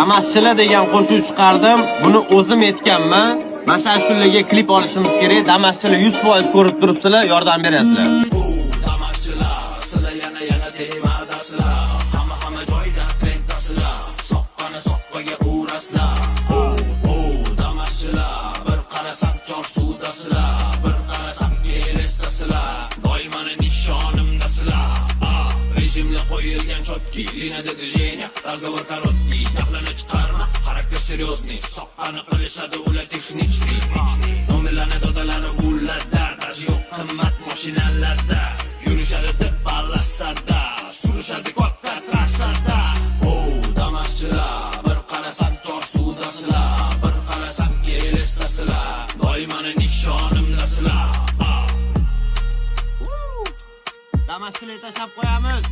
Damaschilar degan qo'shiq chiqardim. Buni o'zim aytganman. Mana shularga klip olishimiz kerak. Damaschilar 100% ko'rib turibsizlar, yordam berasizlar. Damaschilar, sizlar yana temadasizlar. Hamma joyda trenddasizlar. Soqqani soqqaga urasizlar. Damaschilar, bir qarasam chor suvdasizlar. Bir qarasam kelesdasizlar. Doimani nishonimdasizlar. Rejimga qo'yilgan chotki, liniyada движение, разговор короткий, jahlanib chiqarma, xarakter серьезный, soqqani qilishadi ular texnichniy. Nomerlarni dodalari bullarda, dashi yo'q qimmat mashinalarda, yurishadi deb ballasada, surishadi katta trassada. Damaschilar, bir qarasam chor suvdasizlar, bir qarasam kelesdasizlar, doimani nishonimdasizlar. Damaschilar tashlab qo'yamiz.